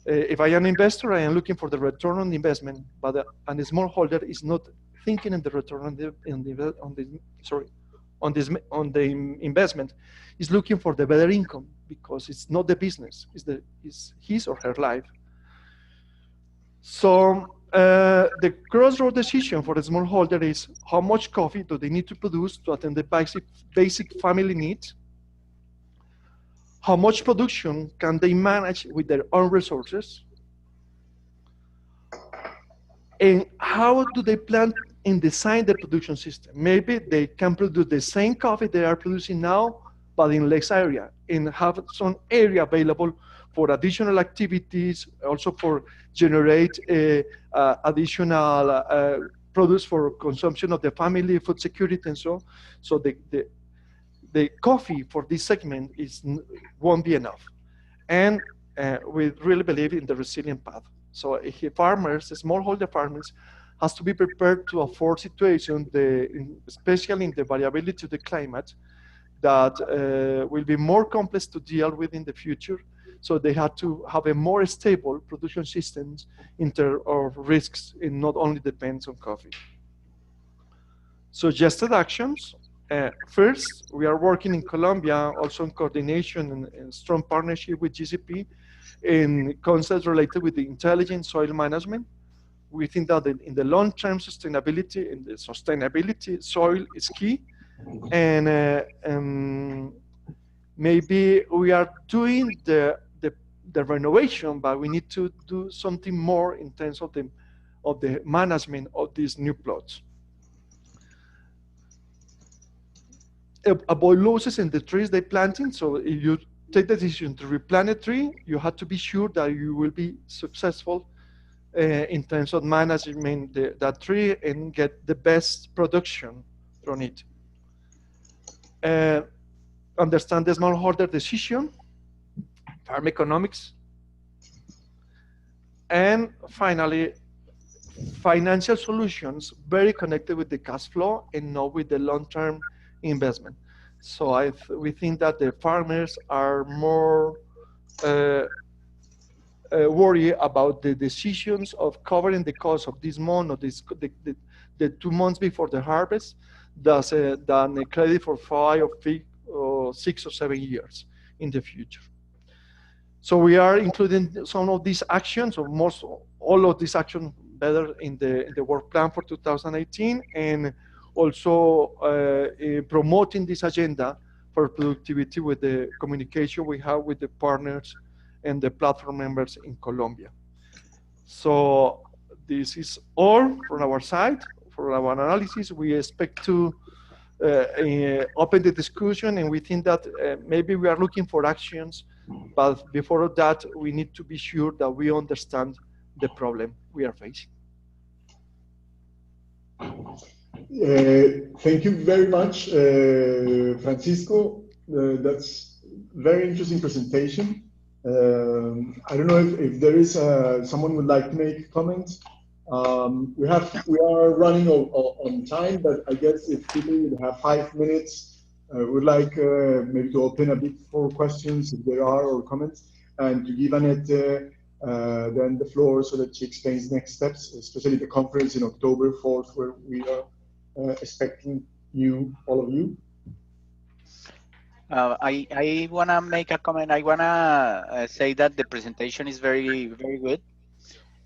If I am an investor, I am looking for the return on the investment, but a smallholder is not thinking in the return on the investment. Is looking for the better income, because it's not the business, it's his or her life. So the crossroad decision for the smallholder is how much coffee do they need to produce to attend the basic family needs? How much production can they manage with their own resources? And how do they plan and design the production system? Maybe they can produce the same coffee they are producing now, but in less area, and have some area available for additional activities, also for generate additional products for consumption of the family, food security, and so on. So the coffee for this segment won't be enough. And we really believe in the resilient path. So farmers, smallholder farmers, has to be prepared to afford situations, especially in the variability of the climate, that will be more complex to deal with in the future. So they have to have a more stable production systems in terms of risks, and not only depends on coffee. Suggested actions. First, we are working in Colombia, also in coordination and strong partnership with GCP, in concepts related with the intelligent soil management. We think that in the long-term sustainability, in the sustainability, soil is key. And maybe we are doing the renovation, but we need to do something more in terms of the management of these new plots. Avoid losses in the trees they planting. So if you take the decision to replant a tree, you have to be sure that you will be successful in terms of managing that tree and get the best production from it. Understand the smallholder decision, farm economics, and finally, financial solutions very connected with the cash flow and not with the long-term investment. So we think that the farmers are more worried about the decisions of covering the cost of this month or the 2 months before the harvest than a credit for 5 or 6 or 7 years in the future. So we are including some of these actions, or most all of these actions better in the work plan for 2018, and also promoting this agenda for productivity with the communication we have with the partners and the platform members in Colombia. So this is all from our side. For our analysis, we expect to open the discussion, and we think that maybe we are looking for actions, but before that, we need to be sure that we understand the problem we are facing. Thank you very much, Francisco. That's very interesting presentation. I don't know if there is someone would like to make a comment. We are running on time, but I guess if people would have 5 minutes, would like maybe to open a bit for questions if there are, or comments, and to give Annette then the floor so that she explains next steps, especially the conference in October 4th, where we are expecting all of you. I want to make a comment. I want to say that the presentation is very, very good.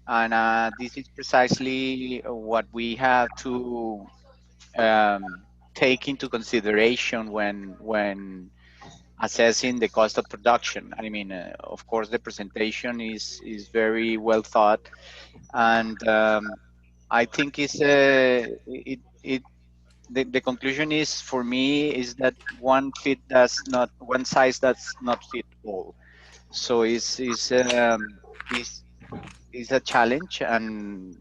And this is precisely what we have to take into consideration when assessing the cost of production. I mean, of course, the presentation is very well thought, and I think the conclusion is, for me, is that one size does not fit all. So it's a challenge, and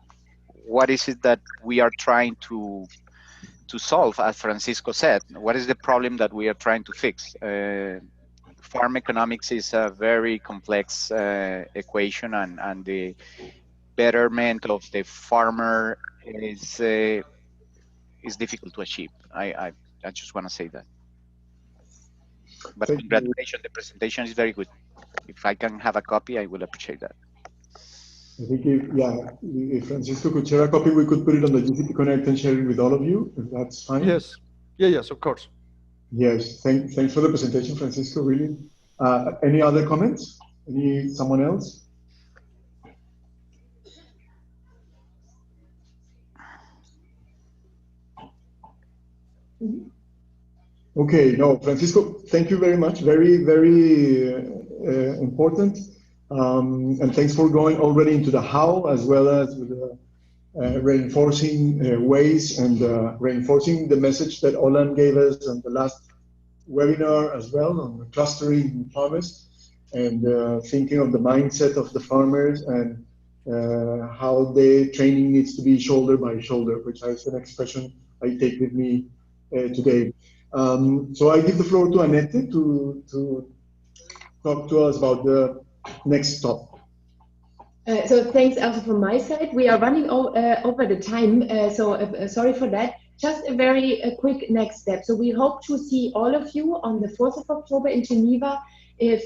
what is it that we are trying to solve? As Francisco said, what is the problem that we are trying to fix? Farm economics is a very complex equation, and the betterment of the farmer is difficult to achieve. I just want to say that. But Thank you. congratulations, the presentation is very good. If I can have a copy, I will appreciate that. I think if Francisco could share a copy, we could put it on the GCP Connect and share it with all of you, if that's fine. Yes. Yes, of course. Yes, thanks for the presentation, Francisco, really. Any other comments? Someone else? Okay, no, Francisco, thank you very much. Very, very important. And thanks for going already into the how, as well as with the reinforcing ways and reinforcing the message that Olan gave us on the last webinar as well, on the clustering farmers, and thinking of the mindset of the farmers and how the training needs to be shoulder by shoulder, which is an expression I take with me today. So I give the floor to Annette to talk to us about the next stop. So thanks also from my side. We are running over the time, so sorry for that. Just a very quick next step. So we hope to see all of you on the 4th of October in Geneva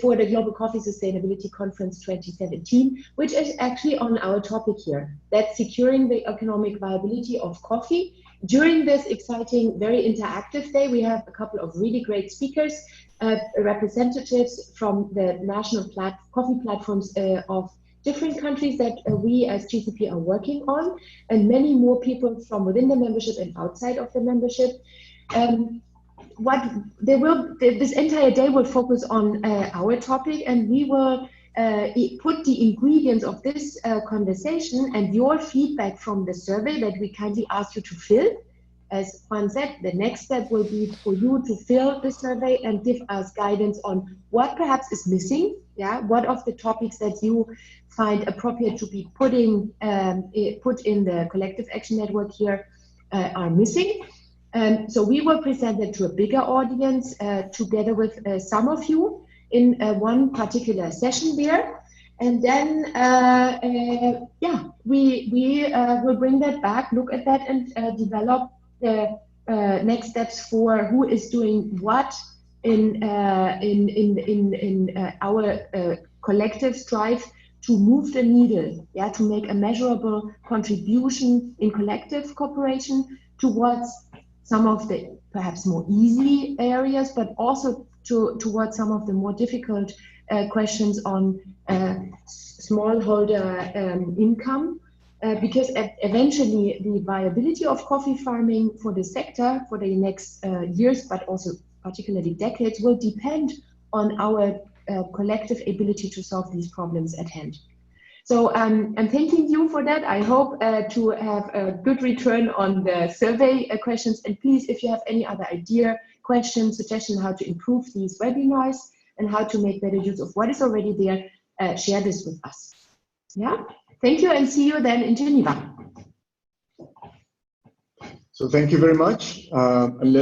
for the Global Coffee Sustainability Conference 2017, which is actually on our topic here. That's securing the economic viability of coffee. During this exciting, very interactive day, we have a couple of really great speakers, representatives from the national coffee platforms of different countries that we as GCP are working on, and many more people from within the membership and outside of the membership. This entire day will focus on our topic, and we will put the ingredients of this conversation and your feedback from the survey that we kindly ask you to fill. As Juan said, the next step will be for you to fill the survey and give us guidance on what perhaps is missing. Yeah, what of the topics that you find appropriate to be put in the collective action network here are missing. So we will present it to a bigger audience together with some of you in one particular session there. And then, we will bring that back, look at that, and develop the next steps for who is doing what in our collective strive to move the needle, to make a measurable contribution in collective cooperation towards some of the perhaps more easy areas, but also towards some of the more difficult questions on smallholder income. Because eventually the viability of coffee farming for the sector for the next years, but also particularly decades, will depend on our collective ability to solve these problems at hand. So I'm thanking you for that. I hope to have a good return on the survey questions. And please, if you have any other idea, question, suggestion how to improve these webinars and how to make better use of what is already there, share this with us. Yeah. Thank you, and see you then in Geneva. So thank you very much.